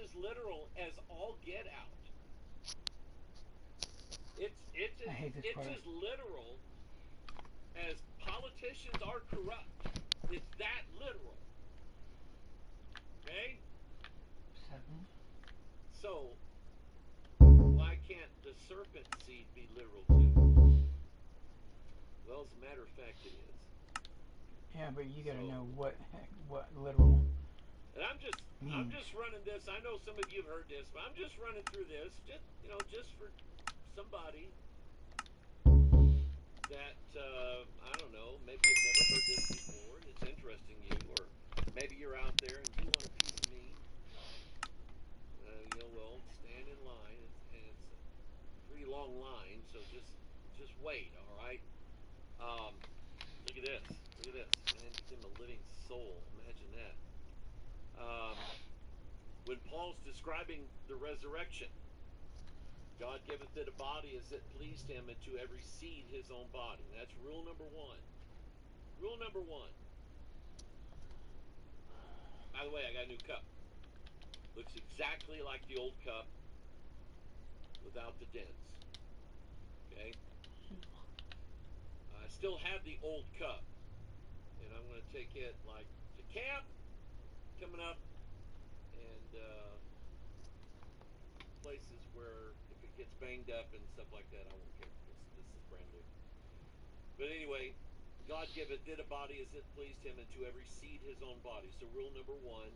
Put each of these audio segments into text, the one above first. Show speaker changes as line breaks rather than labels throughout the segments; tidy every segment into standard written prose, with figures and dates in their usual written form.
as literal as all get out.
I hate this
It's
part.
as literal as politicians are corrupt. It's that literal. Okay?
7.
So, why can't the serpent seed be literal too? Well, as a matter of fact, it is.
Yeah, but you gotta know
So,
what literal
and I'm
means.
just running this. I know some of you have heard this, but I'm just running through this, just for somebody that I don't know. Maybe you've never heard this before, and it's interesting you, or maybe you're out there and you want a piece of me. Well, stand in line, and it's a pretty long line, so just wait. All right. Um, Look at this. Look at this. Man became a living soul. Imagine that. When Paul's describing the resurrection, God giveth it a body as it pleased him, and to every seed his own body. And that's rule number one. Rule number one. By the way, I got a new cup. Looks exactly like the old cup without the dents. Okay? I still have the old cup. And I'm going to take it like to camp coming up, and places where if it gets banged up and stuff like that, I won't care because this is brand new. But anyway, God giveth it a body as it pleased him, and to every seed his own body. So rule number one,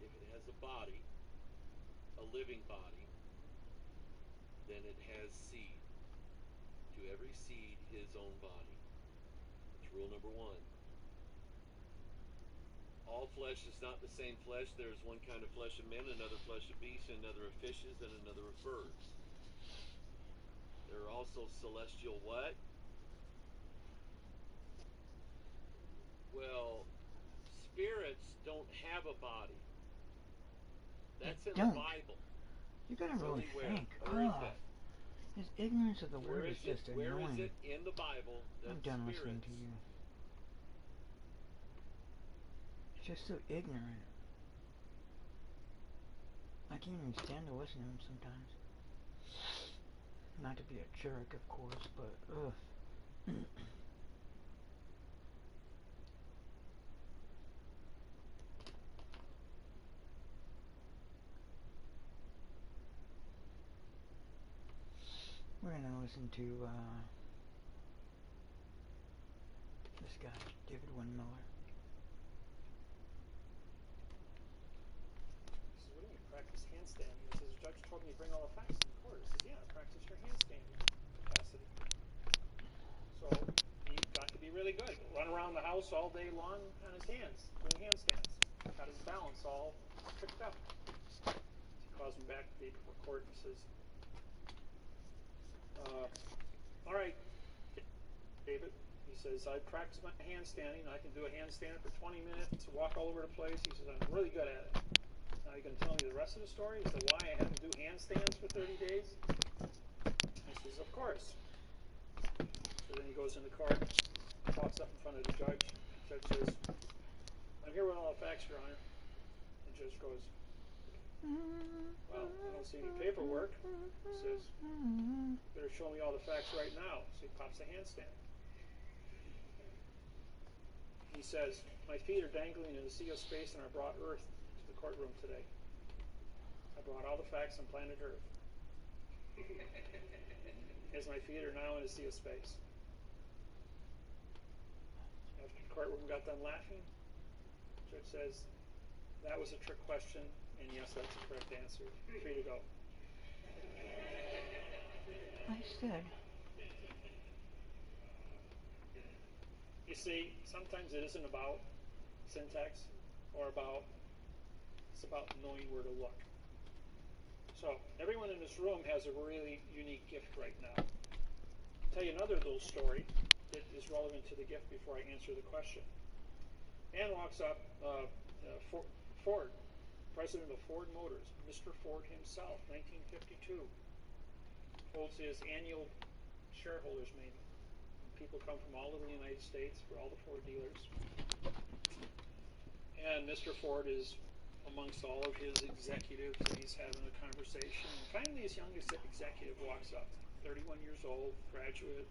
if it has a body, a living body, then it has seed. To every seed his own body. That's rule number one. All flesh is not the same flesh. There is one kind of flesh of men, another flesh of beasts, another of fishes, and another of birds. There are also celestial what? Well, spirits don't have a body.
They
That's in the
don't.
Bible.
You gotta really
Really, where?
think.
Where is
Oh,
that?
his ignorance of the
Where
word is
is it?
just
Where is
annoying.
it in the Bible that
I'm done listening to
spirits?
you. He's just so ignorant. I can't even stand to listen to him sometimes. Not to be a jerk, of course, but ugh. We're gonna listen to this guy, David Windmiller.
He says, what do you mean, practice handstanding? He says, the judge told me to bring all the facts to the court. He says, yeah, practice your handstanding capacity. So he got to be really good. Run around the house all day long on his hands, doing handstands. Got his balance all tricked up. So he calls him back the day before court and says, all right, David. He says, I practice my handstanding. I can do a handstand for 20 minutes, walk all over the place. He says, I'm really good at it. Now you can tell me the rest of the story as to why I had to do handstands for 30 days? He says, of course. So then he goes into court, walks up in front of the judge. The judge says, I'm here with all the facts, Your Honor. The judge goes, well, I don't see any paperwork. He says, better show me all the facts right now. So he pops a handstand. He says, my feet are dangling in a sea of space and I brought Earth to the courtroom today. I brought all the facts on planet Earth. As my feet are now in a sea of space. After the courtroom got done laughing, the judge says, that was a trick question, and yes, that's the correct answer. Free to go.
I said,
You see, sometimes it isn't about syntax or it's about knowing where to look. So everyone in this room has a really unique gift right now. I'll tell you another little story that is relevant to the gift before I answer the question. Man walks up, Ford, president of Ford Motors, Mr. Ford himself, 1952, holds his annual shareholders meeting. People come from all over the United States for all the Ford dealers. And Mr. Ford is amongst all of his executives, and he's having a conversation. And finally, his youngest executive walks up, 31 years old, graduate,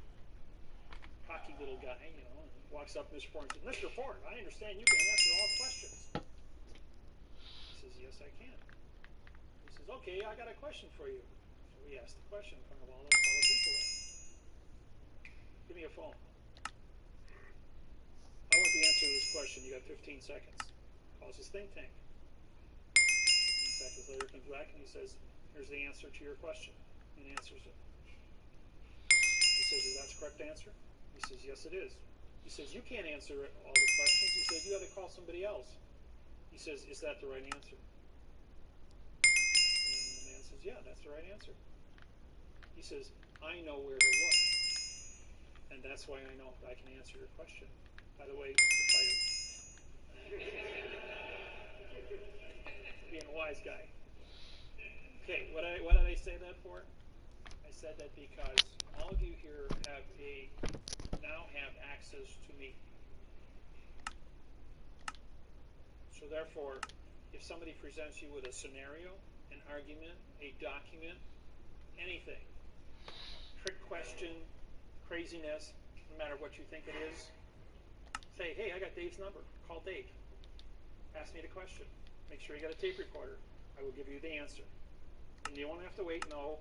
cocky little guy, you know, and walks up to Mr. Ford and says, "Mr. Ford, I understand you can answer all questions." He says, "Yes, I can." He says, "Okay, I got a question for you." So he asked the question in front of all the people there. "Give me a phone. I want the answer to this question. You got 15 seconds. Calls his think tank. 15 seconds later comes back and he says, "Here's the answer to your question." And answers it. He says, "Is that the correct answer?" He says, "Yes, it is." He says, "You can't answer all the questions." He says, "You had to call somebody else." He says, "Is that the right answer?" And the man says, "Yeah, that's the right answer." He says, "I know where to look. And that's why I know I can answer your question. By the way, you're fired." Being a wise guy. Okay, what did I say that for? I said that because all of you here now have access to me. So therefore, if somebody presents you with a scenario, an argument, a document, anything, trick question, craziness, no matter what you think it is, say, "Hey, I got Dave's number. Call Dave. Ask me the question. Make sure you got a tape recorder. I will give you the answer. And you won't have to wait a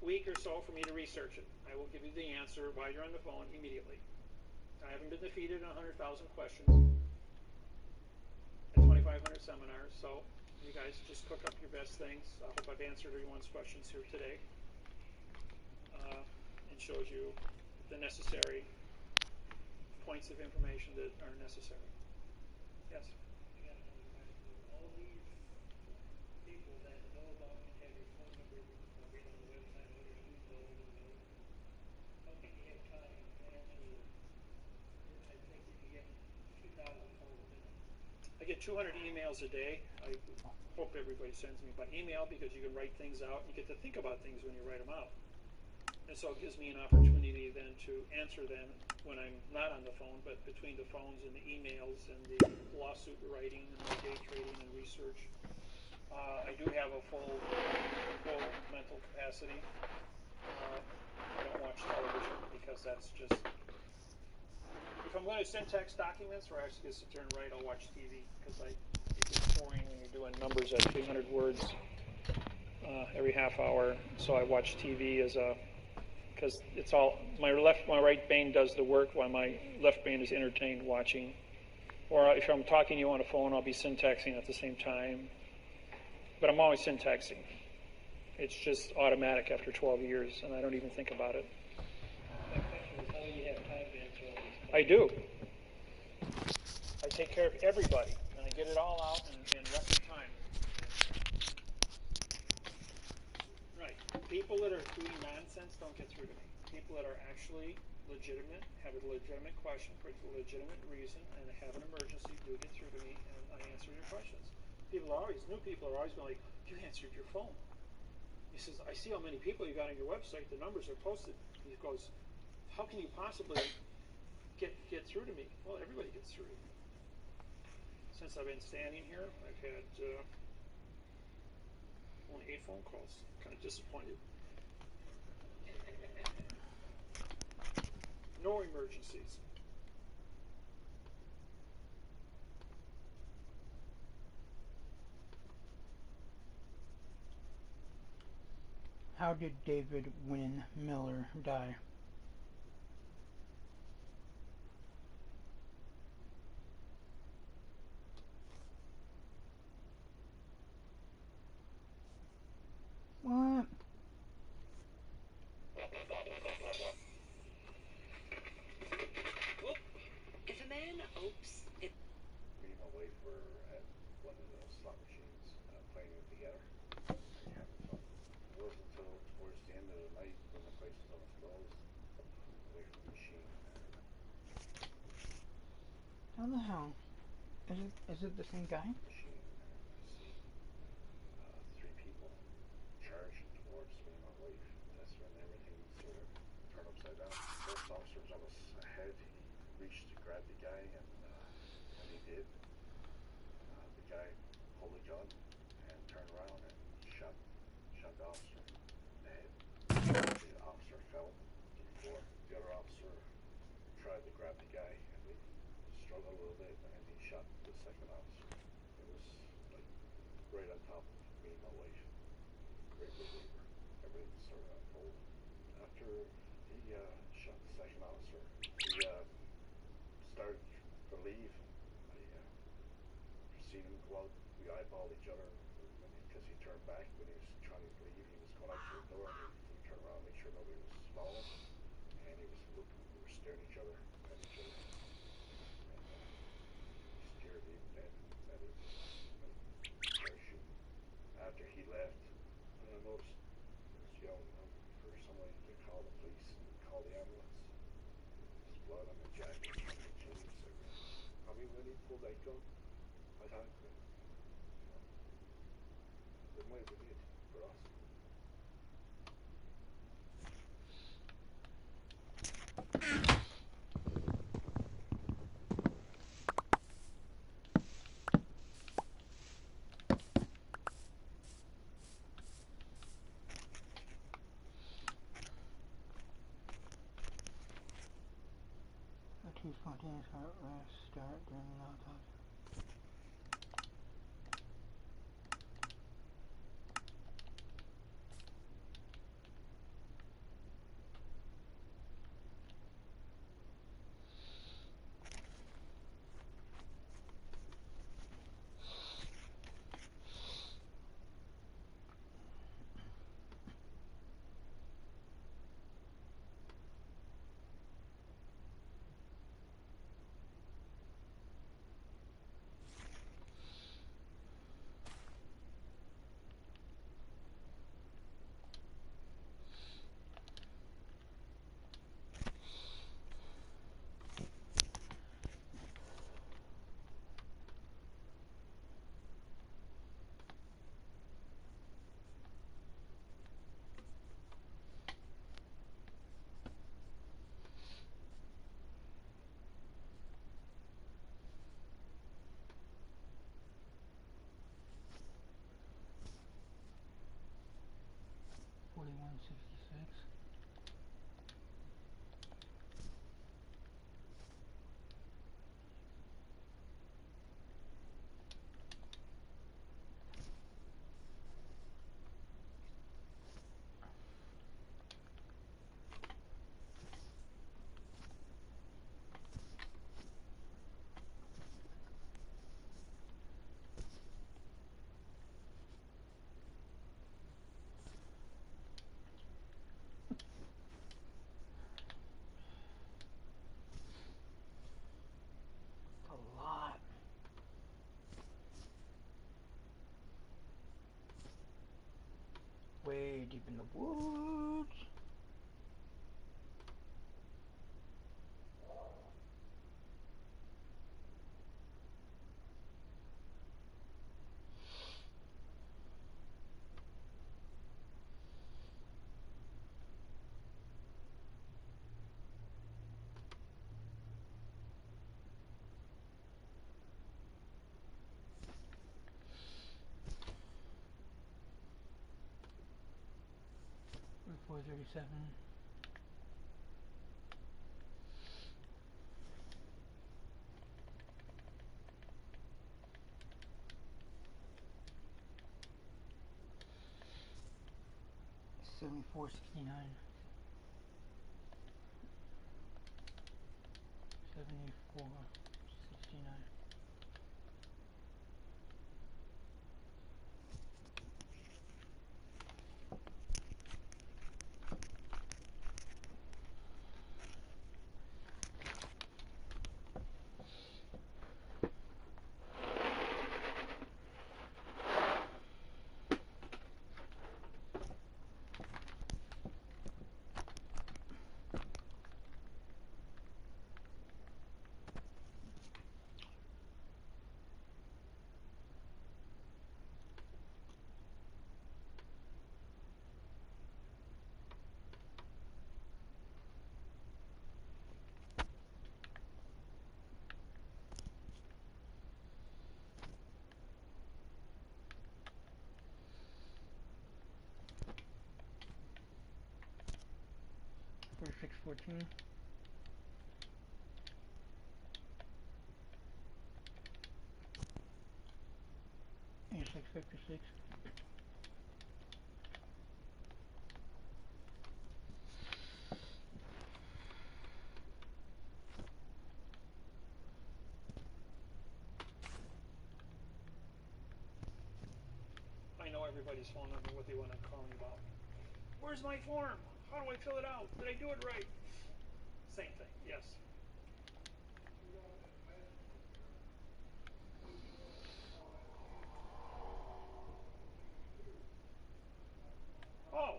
week or so for me to research it. I will give you the answer while you're on the phone immediately. I haven't been defeated in 100,000 questions at 2,500 seminars, so you guys just cook up your best things. I hope I've answered everyone's questions here today and showed you the necessary points of information that are necessary. Yes? All these people that know about and have your phone number read on the website, all your news, all over the world, how can you have time to answer? I think you can get 2,000 calls a minute. I get 200 emails a day. I hope everybody sends me by email because you can write things out. You get to think about things when you write them out. And so it gives me an opportunity then to answer them when I'm not on the phone, but between the phones and the emails and the lawsuit writing and the day trading and research. I do have a full mental capacity. I don't watch television because that's just... If I'm going to syntax documents where I actually get to sit there and write, I'll watch TV because it gets boring when you're doing numbers at 300 words every half hour. So I watch TV because it's all my right brain does the work while my left brain is entertained watching. Or if I'm talking to you on a phone, I'll be syntaxing at the same time. But I'm always syntaxing. It's just automatic after 12 years, and I don't even think about it.
My question is, how do you have time to answer all these questions?
I do. I take care of everybody, and I get it all out in record time. Right. People that are doing nonsense don't get through to me. People that are actually legitimate, have a legitimate question for a legitimate reason, and have an emergency do get through to me, and I answer your questions. New people are always going like, "You answered your phone." He says, "I see how many people you got on your website. The numbers are posted." He goes, "How can you possibly get through to me?" Well, everybody gets through to me. Since I've been standing here, I've had only 8 phone calls. I'm kind of disappointed. No emergencies.
How did David Wynn Miller die? What?
If a man hopes it...
Me and my wife were at one of those slot machines playing it together and having fun. It wasn't until towards the end of the night when the place was almost closed, away from the machine.
How the hell? Is it the same guy?
Machine, I see 3 people charging towards me and my wife. That's when everything sort of turned upside down. The first officer was almost ahead. He reached to grab the guy, and when he did, the guy pulled a gun and turned around and shot the officer in the head. The officer fell to the floor. The other officer tried to grab the guy and they struggled a little bit and he shot the second officer. It was like right on top of me and my wife. Right where we were. Everything started unfolding. After he shot the second officer, he started to leave. I seen him go out. We eyeballed each other because he turned back when he was trying to leave. He was going out to the door. He turned around, make sure nobody was following, and he was looking. We were staring at each other, and scared even then that it was like parachute. After he left, I noticed I was yelling out for somebody to call the police and call the ambulance. There's blood on my jacket, on my jeans, everything. I mean, when he pulled that gun, I thought that, it might have been it for us.
A 2 spontaneous heart rest start during the autopsy. A lot. Way deep in the woods. We're 437. $74.69. 74.69. 6:14. Yeah, 6:56.
I know everybody's phone number, what they want to call me about. Where's my form? How do I fill it out? Did I do it right? Same thing, yes. Oh,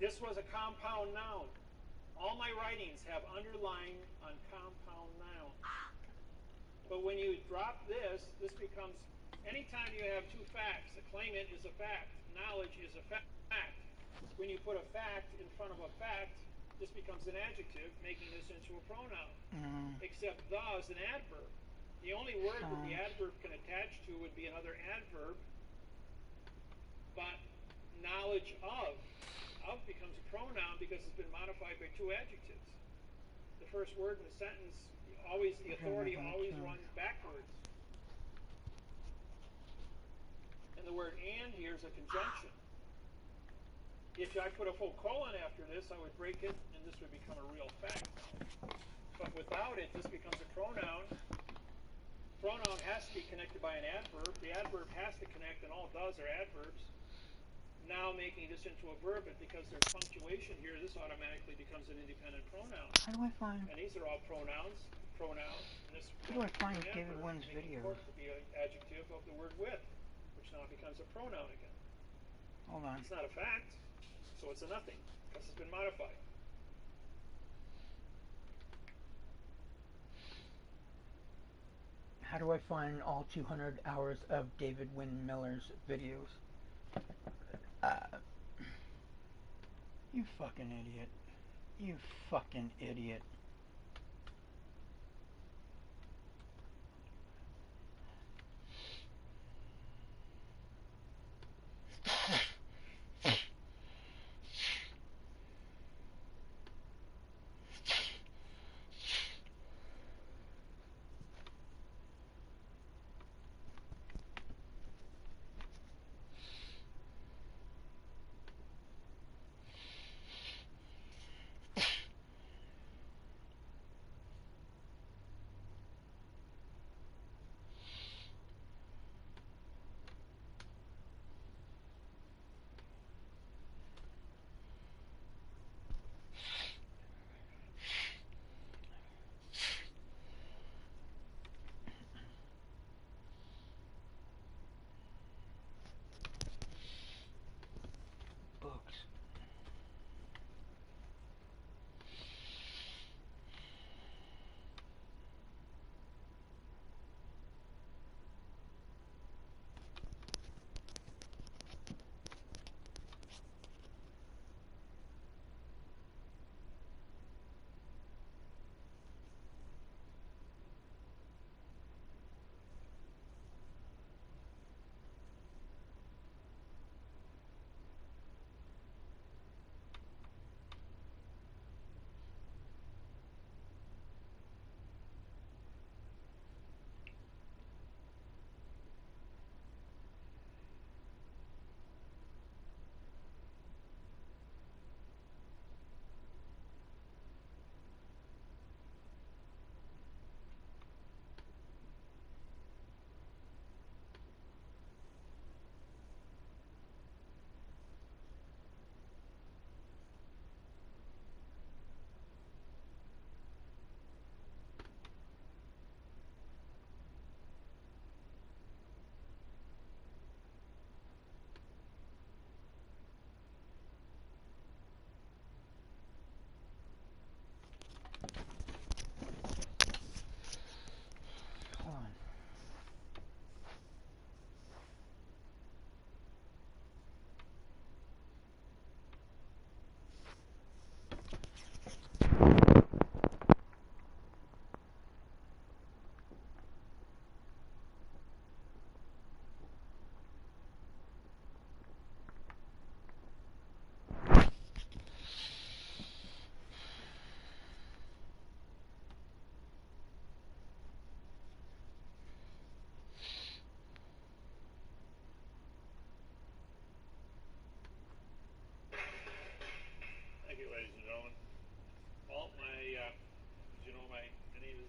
this was a compound noun. All my writings have underline on compound noun. But when you drop this, this becomes, anytime you have two facts, a claimant is a fact, knowledge is a fact. When you put a fact in front of a fact, this becomes an adjective, making this into a pronoun. Except the is an adverb. The only word that the adverb can attach to would be another adverb, but knowledge of becomes a pronoun because it's been modified by two adjectives. The first word in the sentence, always the authority always runs backwards. And the word and here is a conjunction. If I put a full colon after this, I would break it, and this would become a real fact. But without it, this becomes a pronoun. Pronoun has to be connected by an adverb. The adverb has to connect, and all does are adverbs. Now making this into a verb, but because there's punctuation here, this automatically becomes an independent pronoun.
How do I find?
And these are all pronouns. And this
How do I find
an
David
adverb,
Wynn's
making
video?
pork to be an adjective of the word with, which now becomes a pronoun again.
Hold on.
It's not a fact, so it's a nothing because it's been modified.
How do I find all 200 hours of David Wynn Miller's videos? You fucking idiot. You fucking idiot.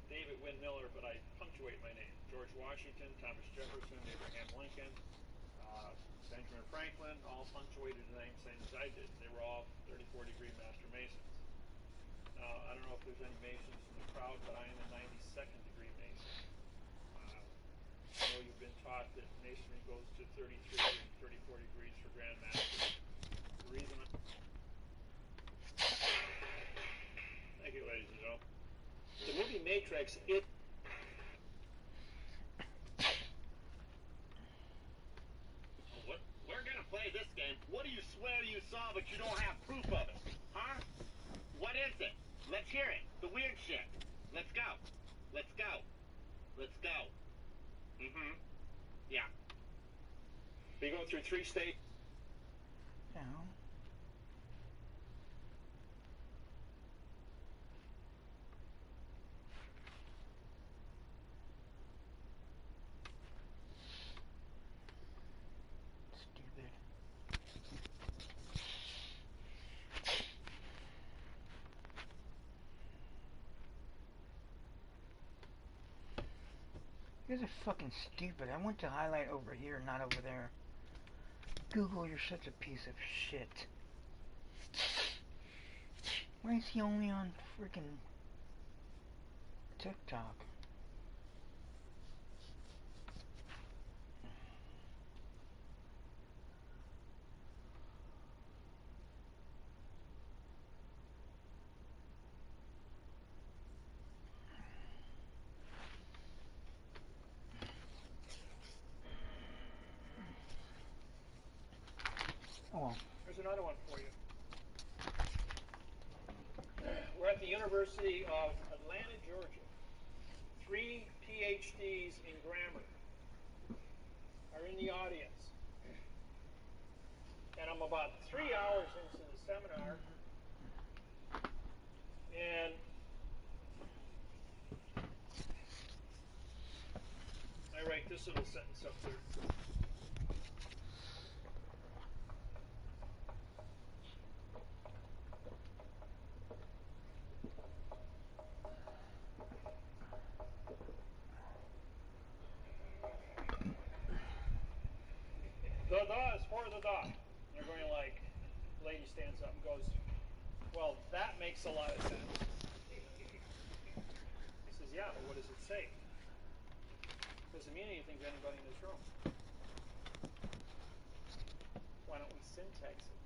David Wynn Miller, but I punctuate my name. George Washington, Thomas Jefferson, Abraham Lincoln, Benjamin Franklin, all punctuated the name same as I did. They were all 34-degree Master Masons. Now, I don't know if there's any Masons in the crowd, but I am a 92nd degree Mason. I know you've been taught that Masonry goes to 33 and 34 degrees for Grand Master. The reason Thank you, ladies and gentlemen. The movie Matrix,
We're gonna play this game. What do you swear you saw but you don't have proof of it? Huh? What is it? Let's hear it. The weird shit. Let's go. Let's go. Let's go. Mm-hmm. Yeah.
we go through 3 stages.
Yeah. Stupid. You guys are fucking stupid. I want to highlight over here, not over there. Google, you're such a piece of shit. Why is he only on freaking TikTok? Oh,
Here's another one for you. We're at the University of Atlanta, Georgia. 3 PhDs in grammar are in the audience. And I'm about 3 hours into the seminar. And I write this little sentence up there. The da is for the da. And they're going like, lady stands up and goes, well, that makes a lot of sense. He says, yeah, but what does it say? Doesn't mean anything to anybody in this room. Why don't we syntax it?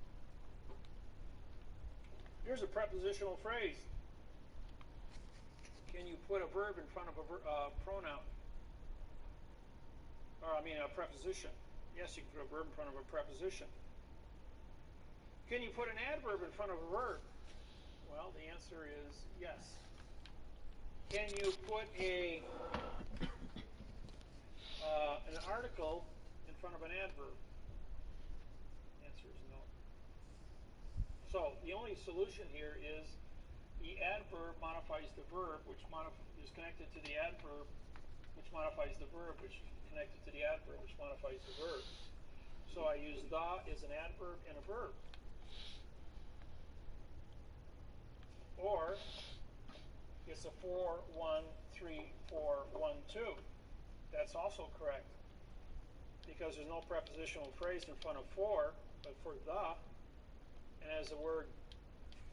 Here's a prepositional phrase. Can you put a verb in front of a pronoun? Or, I mean, a preposition. Yes, you can put a verb in front of a preposition. Can you put an adverb in front of a verb? Well, the answer is yes. Can you put an article in front of an adverb? The answer is no. So the only solution here is the adverb modifies the verb, which is connected to the adverb, which modifies the verb, which is connected to the adverb, which modifies the verb. So I use the as an adverb and a verb. Or it's a 4, 1, 3, 4, 1, 2. That's also correct. Because there's no prepositional phrase in front of 4, but for the, and as the word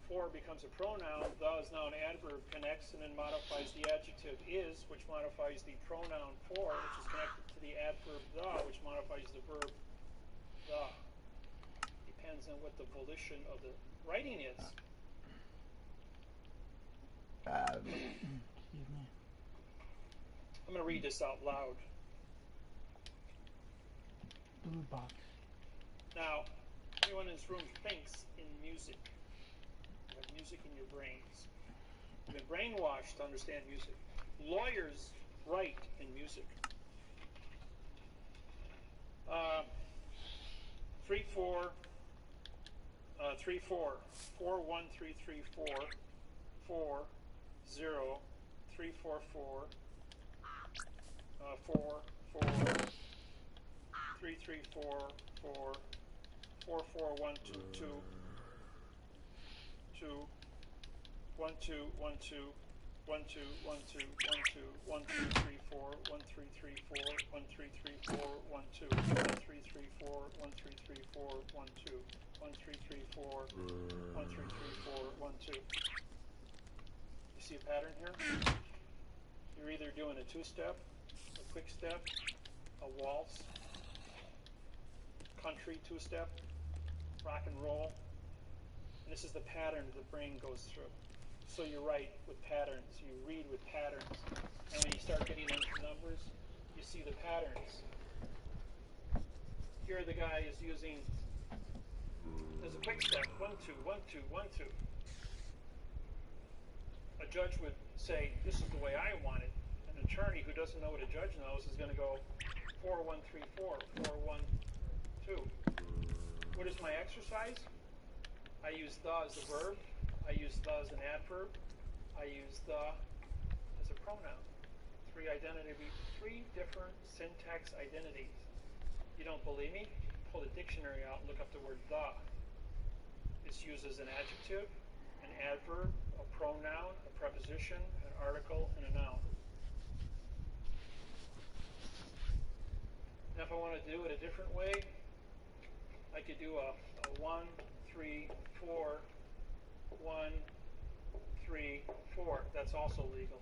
for becomes a pronoun, the is now an adverb, connects and then modifies the adjective is, which modifies the pronoun for, which is connected to the adverb the, which modifies the verb the. Depends on what the volition of the writing is.
excuse me.
I'm going to read this out loud.
Blue box.
Now, everyone in this room thinks in music. You have music in your brains. You've been brainwashed to understand music. Lawyers write in music. 3 4 3 4 4 1 3 3 4 4 0 3 4 4 4 4 3 3 4 4 4 4 1 2 2 2 1 2 1 2 1 2 1 2 1 2 1 3 3 4 1 3 3 4 1 3 3 4 1 2 1 3 3 4 1 3 3 4 1 2 1 3 3 4 1 3 3 4 1 2. You see a pattern here? You're either doing a two-step, a quick step, a waltz, country two-step, rock and roll. And this is the pattern the brain goes through. So you write with patterns, you read with patterns, and when you start getting into numbers, you see the patterns. Here the guy is using, there's a quick step, 1 2 1 2 1 2. A judge would say, this is the way I want it. An attorney who doesn't know what a judge knows is going to go 4 1 3 4 4 1 2. What is my exercise? I use the as a verb. I use the as an adverb. I use the as a pronoun. Three different syntax identities. You don't believe me? Pull the dictionary out and look up the word the. It's used as an adjective, an adverb, a pronoun, a preposition, an article, and a noun. Now if I want to do it a different way, I could do a 1 3 4 1 3 4. That's also legal.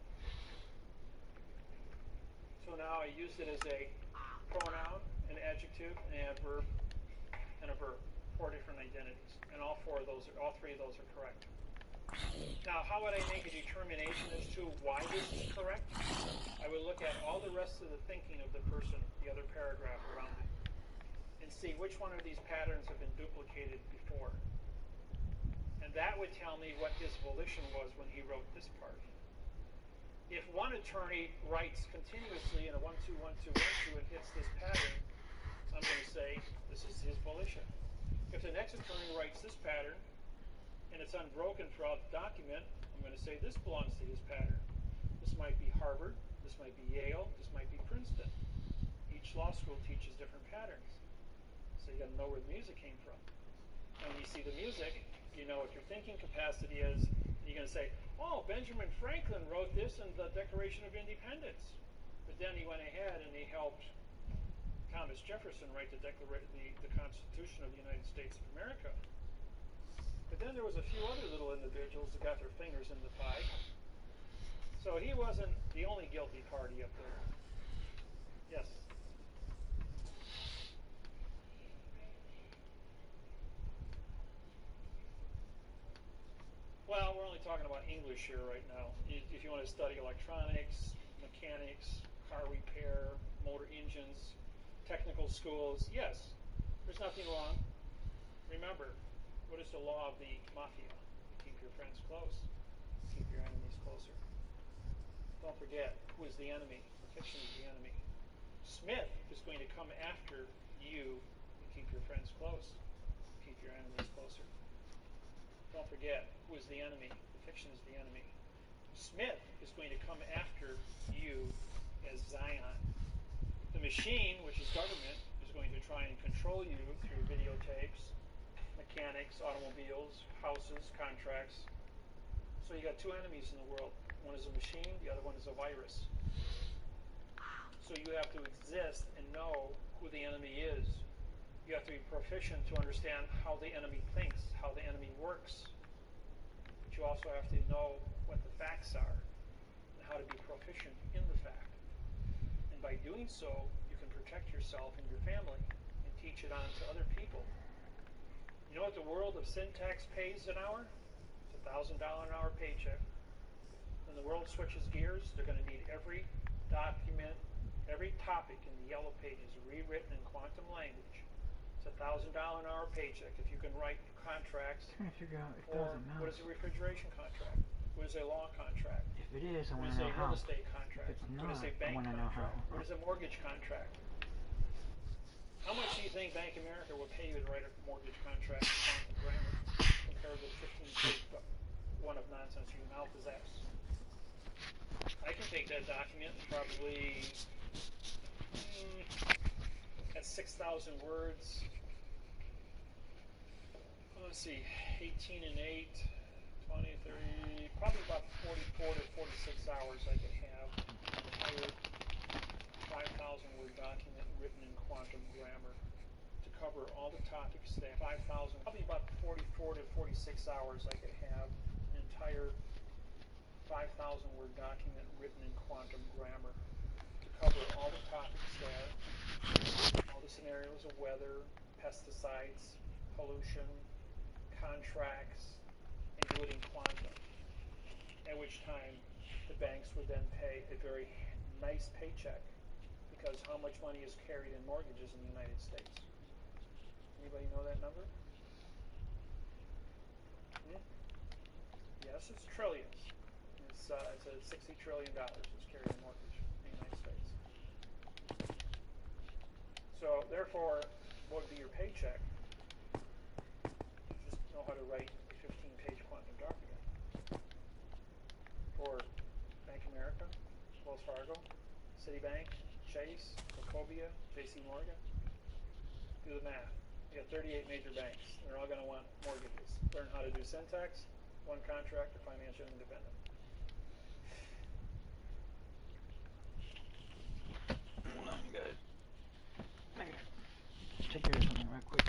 So now I use it as a pronoun, an adjective, an adverb, and a verb. 4 different identities. And all three of those are correct. Now, how would I make a determination as to why this is correct? I would look at all the rest of the thinking of the person, the other paragraph around it, and see which one of these patterns have been duplicated before. And that would tell me what his volition was when he wrote this part. If one attorney writes continuously in a 1 2 1 2 1 2 and hits this pattern, I'm going to say this is his volition. If the next attorney writes this pattern and it's unbroken throughout the document, I'm going to say this belongs to his pattern. This might be Harvard, this might be Yale, this might be Princeton. Each law school teaches different patterns. So you got to know where the music came from. And when you see the music, you know what your thinking capacity is. You're going to say, oh, Benjamin Franklin wrote this in the Declaration of Independence. But then he went ahead and he helped Thomas Jefferson write the Constitution of the United States of America. But then there was a few other little individuals that got their fingers in the pie. So he wasn't the only guilty party up there. Yes? Well, we're only talking about English here right now. If you want to study electronics, mechanics, car repair, motor engines, technical schools, yes, there's nothing wrong. Remember, what is the law of the mafia? Keep your friends close. Keep your enemies closer. Don't forget, who is the enemy? Fiction is the enemy. Smith is going to come after you. Keep your friends close. Keep your enemies closer. Don't forget, who is the enemy? Fiction is the enemy. Smith is going to come after you as Zion. The machine, which is government, is going to try and control you through videotapes, mechanics, automobiles, houses, contracts. So you got two enemies in the world. One is a machine, the other one is a virus. So you have to exist and know who the enemy is. You have to be proficient to understand how the enemy thinks, how the enemy works. But you also have to know what the facts are and how to be proficient in the fact. And by doing so, you can protect yourself and your family and teach it on to other people. You know what the world of syntax pays an hour? It's $1,000 an hour paycheck. When the world switches gears, they're going to need every document, every topic in the yellow pages rewritten in quantum language. It's $1,000 an hour paycheck if you can write contracts.
I'm trying to figure out if
Or
those amounts.
what is a refrigeration contract? What is a law contract?
If it is, I
What
want
is
to
a
know
real
how.
estate contract?
If it's
What is a
not, I
bank
wanna know
contract?
how.
What is a mortgage contract? How much do you think Bank of America will pay you to write a mortgage contract in quantum grammar compared with 15-page one of nonsense your mouth is X? I can take that document and probably at 6,000 words. Let's see, 18 and 8, 20, 30, probably about 44 to 46 hours I could have an entire 5,000 word document written in quantum grammar to cover all the topics that 5,000, probably about 44 to 46 hours I could have an entire 5,000 word document written in quantum grammar to cover all the topics there, all the scenarios of weather, pesticides, pollution, contracts, and do it in quantum. At which time the banks would then pay a very nice paycheck, because how much money is carried in mortgages in the United States? Anybody know that number? Yes, it's trillions. It's $60 trillion is carried in mortgage in the United States. So therefore, what would be your paycheck? You just know how to write a 15-page quantum document. For Bank of America, Wells Fargo, Citibank, Chase, Wachovia, JC Morgan. Do the math. You got 38 major banks. They're all going to want mortgages. Learn how to do syntax, one contract, or financial independent.
Hold on, guys. I gotta take care of something right quick.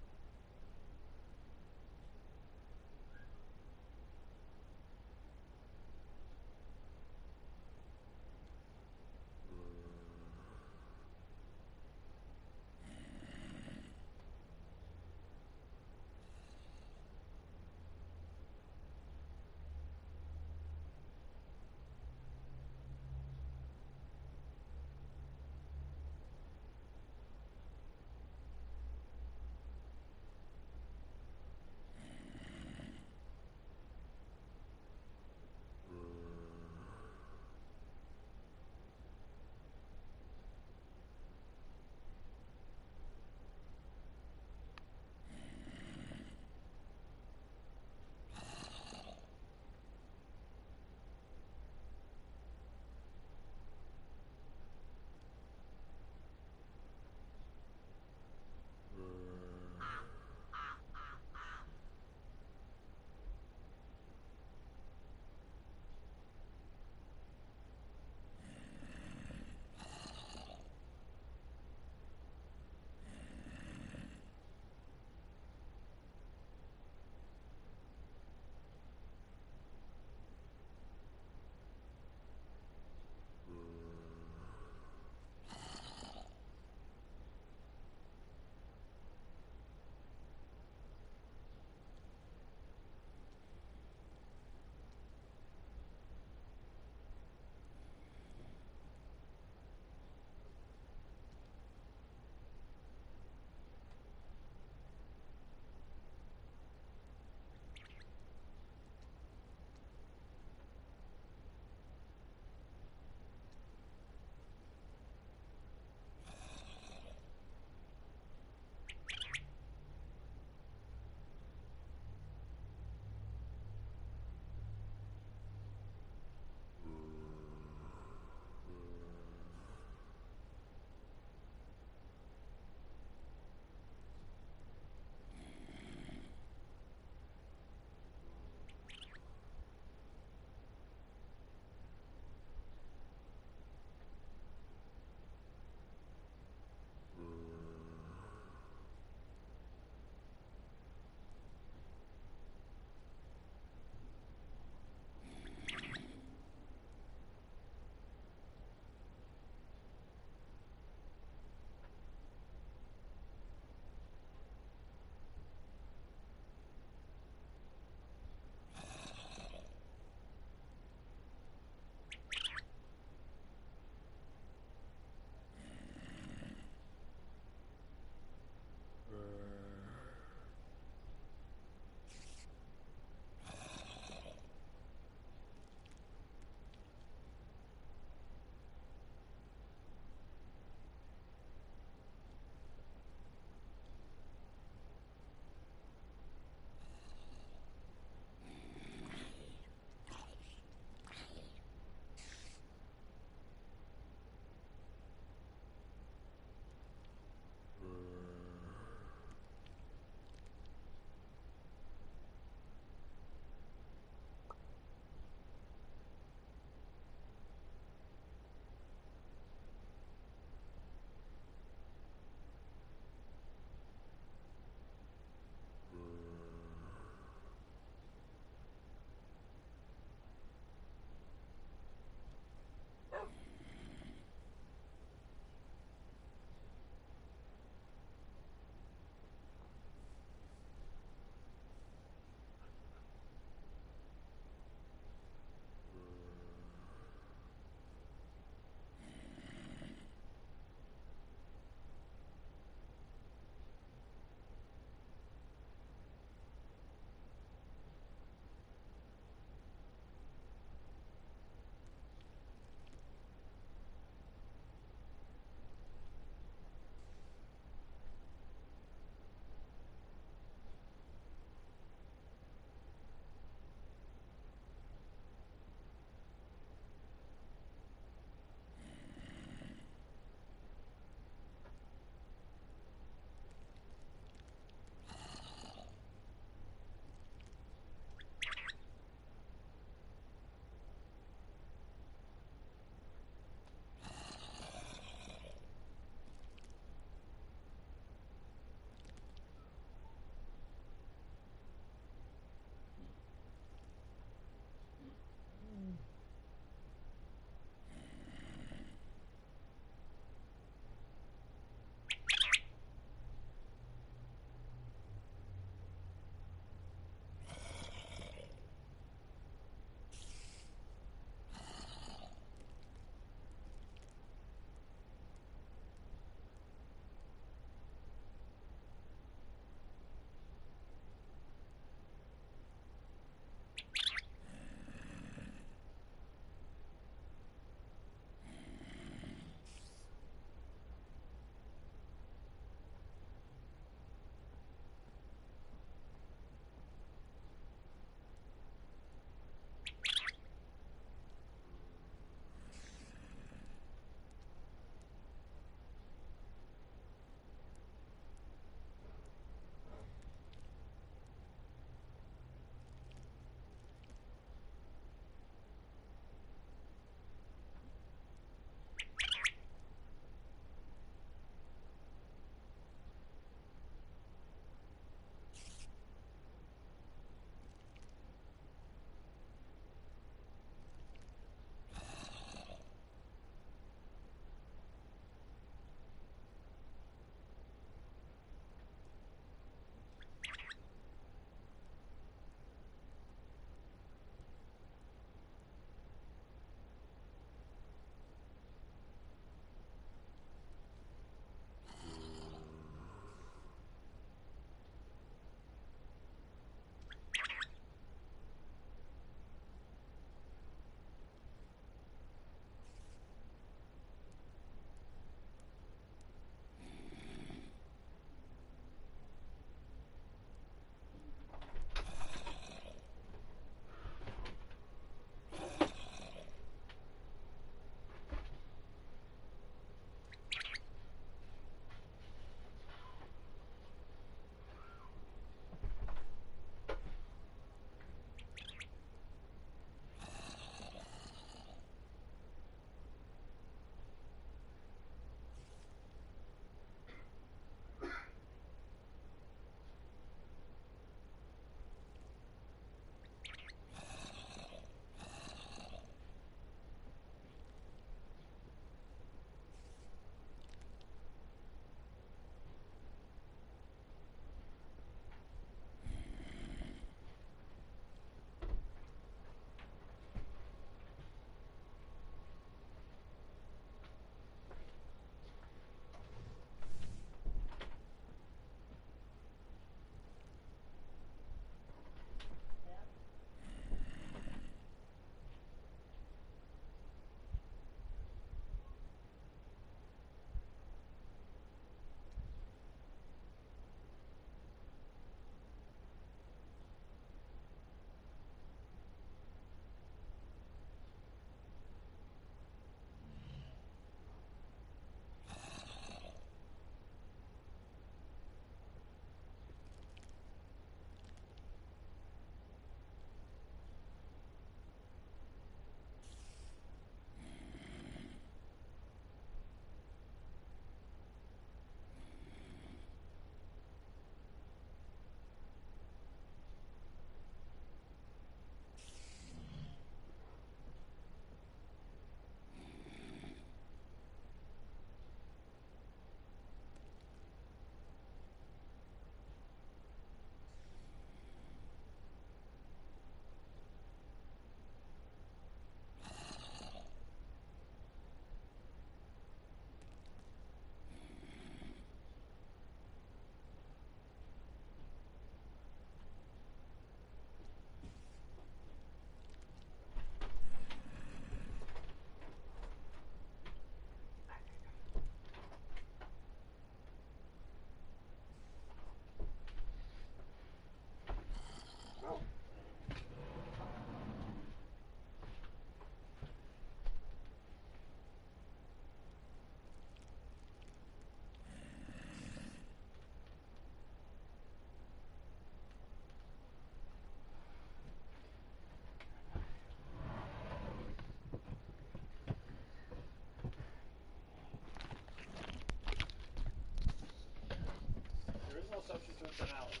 the knowledge.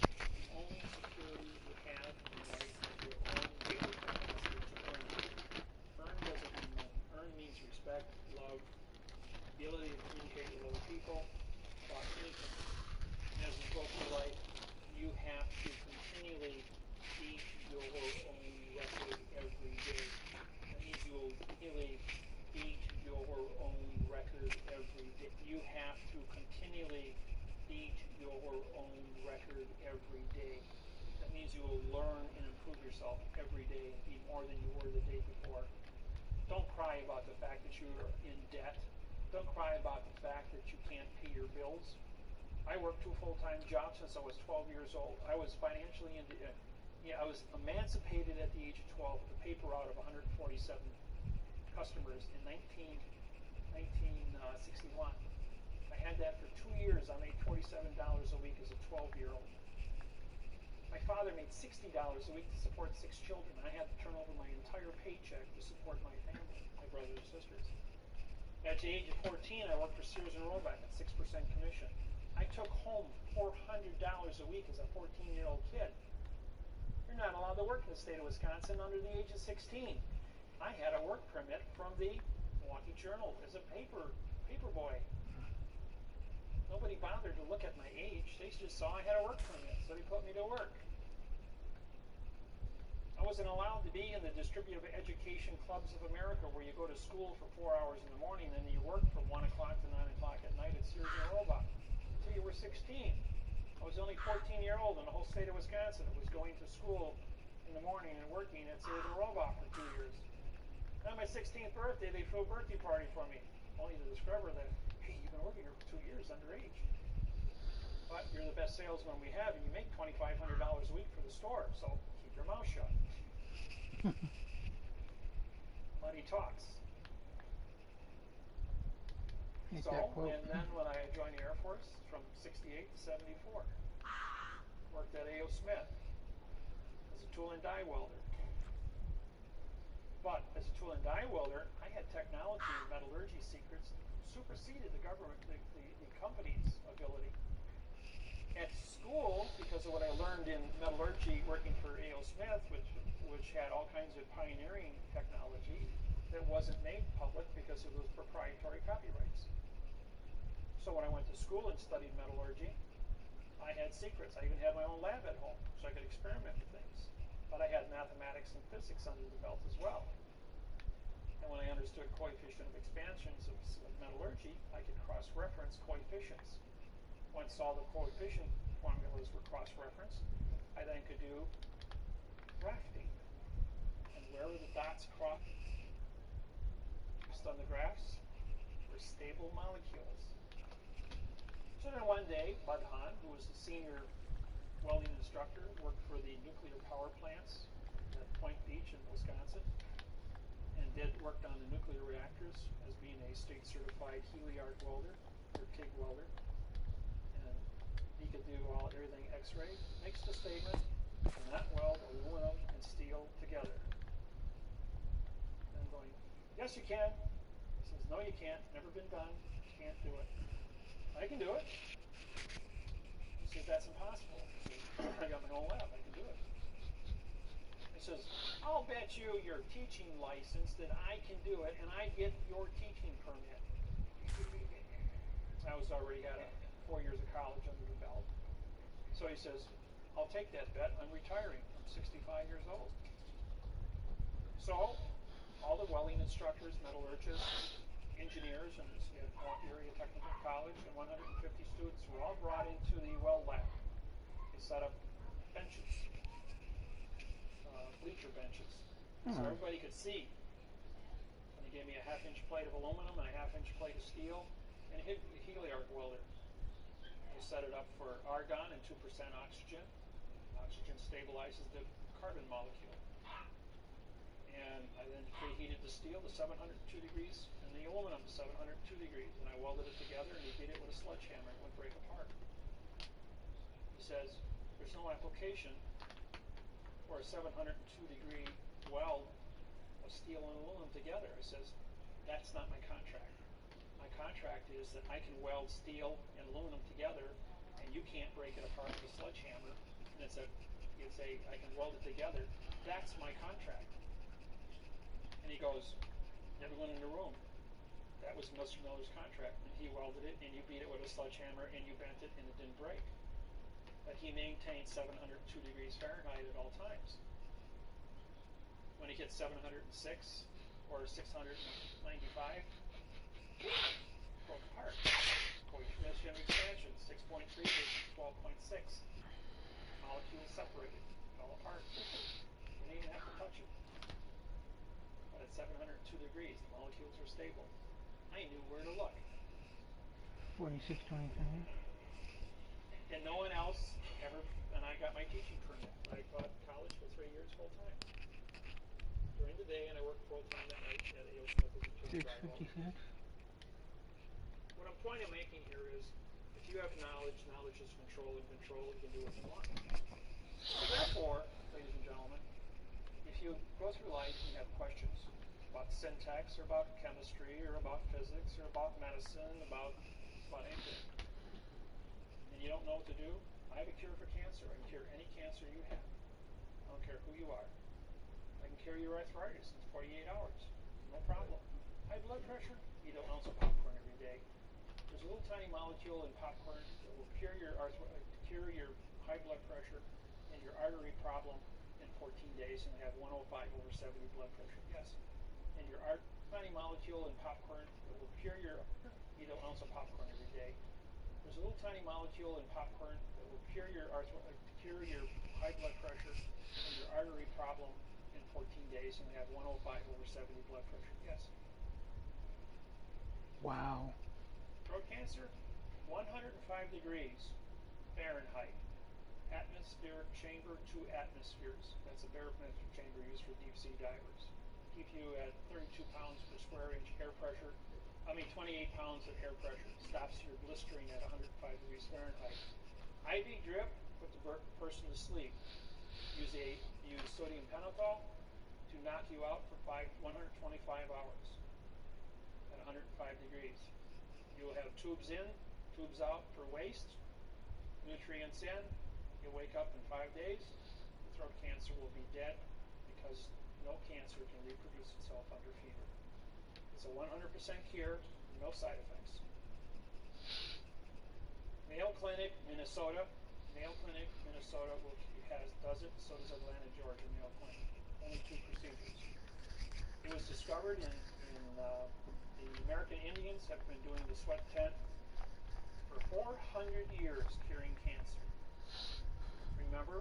The only security you have in life is your own daily capacity to earn. Earn doesn't mean money. Earn means respect, love, ability to communicate with other people, about anything. And as you go through life, you have to continually beat your own record every day. That means you will continually beat your own record every day. You have to continually beat your own record every day. That means you will learn and improve yourself every day and be more than you were the day before. Don't cry about the fact that you're in debt. Don't cry about the fact that you can't pay your bills. I worked 2 full-time jobs since I was 12 years old. I was financially I was emancipated at the age of 12 with a paper route of 147 customers in 1961. I had that for 2 years. I made $47 a week as a 12-year-old. My father made $60 a week to support 6 children. I had to turn over my entire paycheck to support my family, my brothers and sisters. At the age of 14, I worked for Sears and Roebuck at 6% commission. I took home $400 a week as a 14-year-old kid. You're not allowed to work in the state of Wisconsin under the age of 16. I had a work permit from the Milwaukee Journal as a paper boy. Nobody bothered to look at my age. They just saw I had a work permit, so they put me to work. I wasn't allowed to be in the Distributive Education Clubs of America, where you go to school for 4 hours in the morning and then you work from 1 o'clock to 9 o'clock at night at Sears and Roebuck until you were 16. I was only 14-year-old in the whole state of Wisconsin that was going to school in the morning and working at Sears and Roebuck for 2 years. On my 16th birthday, they threw a birthday party for me, only to discover that, hey, you've been working here for 2 years underage. But you're the best salesman we have, and you make $2,500 a week for the store, so keep your mouth shut. Money talks.
Hate
So,
that quote.
and then when I joined the Air Force from 68 to 74, worked at A.O. Smith as a tool and die welder. But as a tool and die welder, I had technology and metallurgy secrets superseded the government, the company's ability. At school, because of what I learned in metallurgy working for A.O. Smith, which had all kinds of pioneering technology that wasn't made public because of those proprietary copyrights. So when I went to school and studied metallurgy, I had secrets. I even had my own lab at home, so I could experiment with things. But I had mathematics and physics under the belt as well. And when I understood coefficient of expansions of metallurgy, I could cross-reference coefficients. Once all the coefficient formulas were cross-referenced, I then could do grafting. And wherever the dots crossed on the graphs were stable molecules. So then one day, Bud Hahn, who was the senior welding instructor, worked for the nuclear power plants at Point Beach in Wisconsin, and worked on the nuclear reactors as being a state-certified Healy-Arc welder, or TIG welder. And he could do everything X-ray. Makes the statement, cannot weld aluminum and steel together. And I'm going, yes you can. He says, no you can't, never been done, can't do it. I can do it. He says, that's impossible. I got my own lab, I can do it. He says, I'll bet you your teaching license that I can do it, and I get your teaching permit. I already had 4 years of college under the belt. So he says, I'll take that bet, I'm retiring, I'm 65 years old. So, all the welding instructors, metallurgists, engineers, and at Milwaukee Area Technical College, and 150 students were all brought into the weld lab. They set up benches, bleacher benches, so everybody could see. And they gave me a 1/2-inch plate of aluminum and a 1/2-inch plate of steel, and a Healy-Arc welder. They set it up for argon and 2% oxygen. Oxygen stabilizes the carbon molecule. And I then preheated the steel to 702 degrees and the aluminum to 702 degrees, and I welded it together and he beat it with a sledgehammer. It would break apart. He says, there's no application for a 702-degree weld of steel and aluminum together. I says, that's not my contract. My contract is that I can weld steel and aluminum together, and and you can't break it apart with a sledgehammer, and you'd say, I can weld it together, that's my contract. And he goes, everyone in the room, that was Mr. Miller's contract, and he welded it, and you beat it with a sledgehammer, and you bent it, and it didn't break. But he maintained 702 degrees Fahrenheit at all times. When he hit 706 or 695, broke apart. Coefficient of expansion, 6.3 versus 12.6. Molecules separated, fell apart. You didn't even have to touch it. But at 702 degrees, the molecules were stable. I knew where to look.
4625.
And no one else ever, and I got my teaching permit. I taught college for 3 years full time. During the day, and I worked full time at night at A.O. Smith as a tube drywall.
656.
What I'm point of making here is, if you have knowledge, knowledge is control, and control, you can do what you want. So therefore, ladies and gentlemen, if you go through life and you have questions about syntax, or about chemistry, or about physics, or about medicine, about anything, and you don't know what to do, I have a cure for cancer. I can cure any cancer you have. I don't care who you are. I can cure your arthritis in 48 hours. No problem. High blood pressure? Eat an ounce of popcorn every day. There's a little tiny molecule in popcorn that will cure your high blood pressure and your artery problem in 14 days, and have 105 over 70 blood pressure. Yes. And your tiny molecule in popcorn that will cure your eat an ounce of popcorn every day. There's a little tiny molecule in popcorn that will cure your high blood pressure and your artery problem in 14 days, and have 105 over 70 blood pressure. Yes.
Wow.
Throat cancer, 105 degrees Fahrenheit. Atmospheric chamber, 2 atmospheres. That's a barometric chamber used for deep sea divers. Keep you at 32 pounds per square inch air pressure. 28 pounds of air pressure. Stops your blistering at 105 degrees Fahrenheit. IV drip, put the person to sleep. Use sodium pentothal to knock you out for 125 hours at 105 degrees. You will have tubes in, tubes out for waste, nutrients in. You'll wake up in 5 days. Throat cancer will be dead, because no cancer can reproduce itself under fever. It's a 100% cure, no side effects. Mayo Clinic, Minnesota. Mayo Clinic, Minnesota does it. So does Atlanta, Georgia. Mayo Clinic. Only 2 procedures. It was discovered in the American Indians have been doing the sweat tent for 400 years, curing cancer. Remember,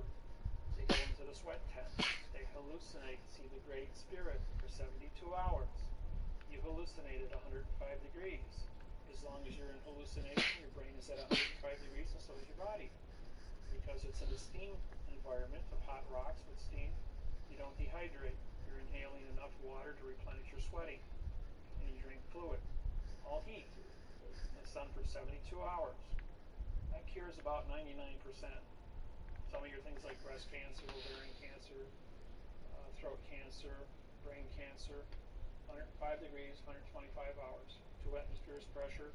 they go into the sweat tent. They hallucinate, see the Great Spirit for 72 hours. You hallucinate at 105 degrees. As long as you're in hallucination, your brain is at 105 degrees, and so is your body. Because it's in a steam environment of hot rocks with steam, you don't dehydrate. You're inhaling enough water to replenish your sweating. And you drink fluid. All heat. In the sun for 72 hours. That cures about 99%. Some of your things like breast cancer, ovarian cancer, throat cancer, brain cancer, 105 degrees, 125 hours, 2 atmospheres pressure.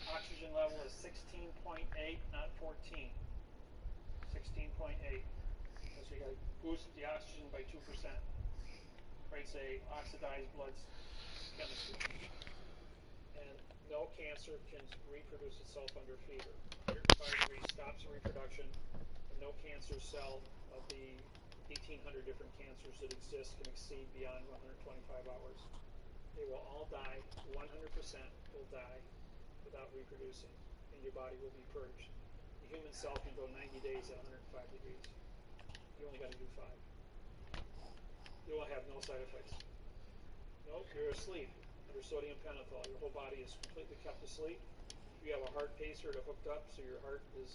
Oxygen level is 16.8, not 14. 16.8. So you got to boost the oxygen by 2%. Creates a oxidized blood chemistry. And no cancer can reproduce itself under fever. 105 degrees stops reproduction. No cancer cell of the 1,800 different cancers that exist can exceed beyond 125 hours. They will all die, 100% will die without reproducing, and your body will be purged. The human cell can go 90 days at 105 degrees. You only got to do 5. You will have no side effects. Nope, you're asleep under sodium pentothal. Your whole body is completely kept asleep. You have a heart pacer to hooked up, so your heart is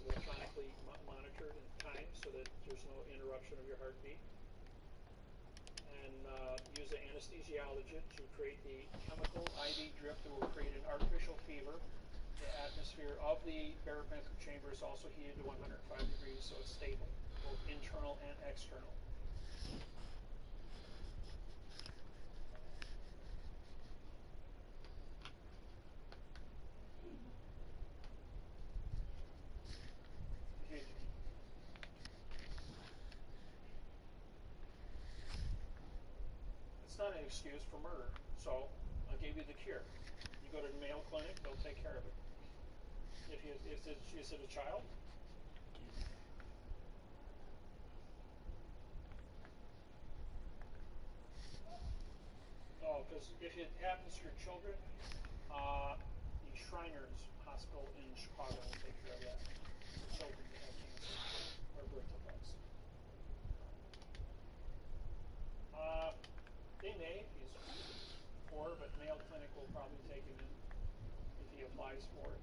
electronically monitored and timed so that there's no interruption of your heartbeat. And use an anesthesiologist to create the chemical IV drip that will create an artificial fever. The atmosphere of the barometric chamber is also heated to 105 degrees, so it's stable, both internal and external. not an excuse for murder. So I gave you the cure. You go to the Mayo Clinic, they'll take care of it. Is it a child? Oh, because if it happens to your children, the Shriners Hospital in Chicago will take care of that. For children that have cancer or birth defects. They may, if he's poor, but Mayo Clinic will probably take him in if he applies for it.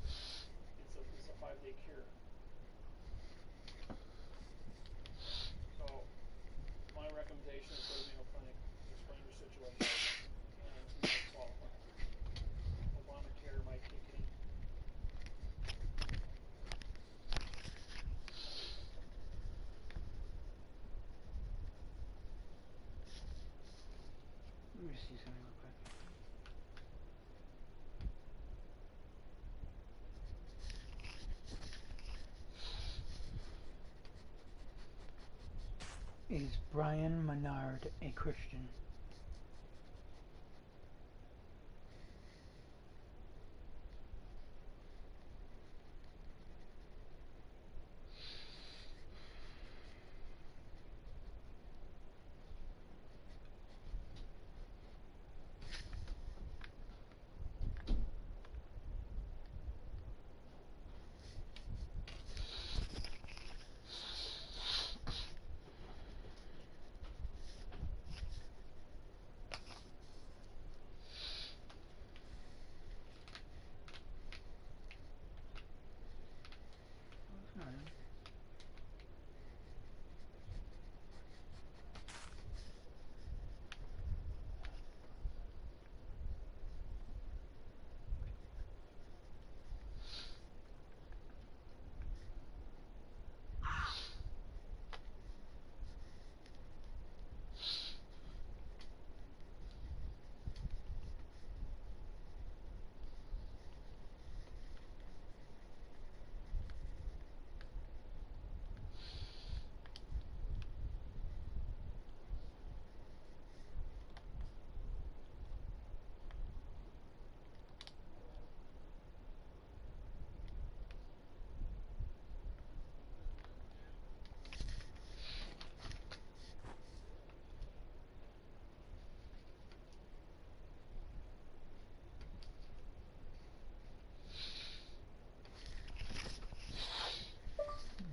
It's a 5-day cure. So my recommendation is go to Mayo Clinic, explain your situation, and you might qualify. Obamacare might kick in.
Let me see something real quick. Is Brian Menard a Christian?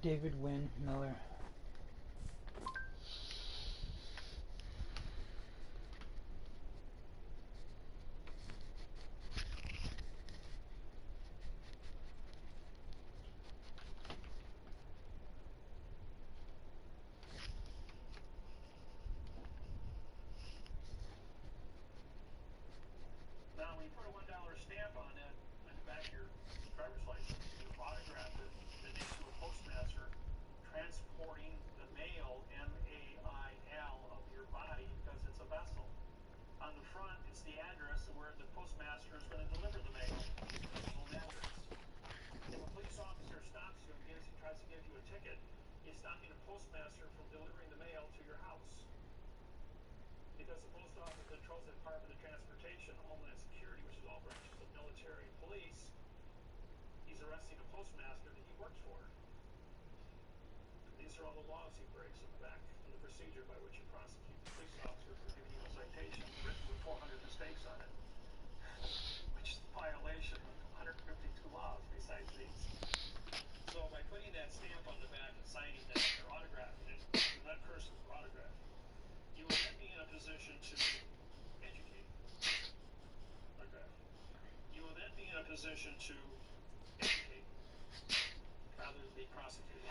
David Wynn Miller.
Now, when you put a $1 stamp on it, on the back of your driver's license, you autograph it, then next to a postmaster transporting the mail, M-A-I-L, of your body because it's a vessel. On the front, it's the address of where the postmaster is going to deliver the mail. Home address. If a police officer stops you and tries to give you a ticket, he's stopping a postmaster from delivering the mail to your house. Because the post office controls the Department of Transportation, Homeland Security, which is all branches of military and police, he's arresting a postmaster that he works for. These are all the laws he breaks in the back, and the procedure by which you prosecute the police officer for giving you a citation written with 400 mistakes on it, which is a violation of 152 laws besides these. So by putting that stamp on the back and signing that or autographing it, and that person's autograph, you will then be in a position to educate. Okay. You will then be in a position to educate rather than be prosecuted.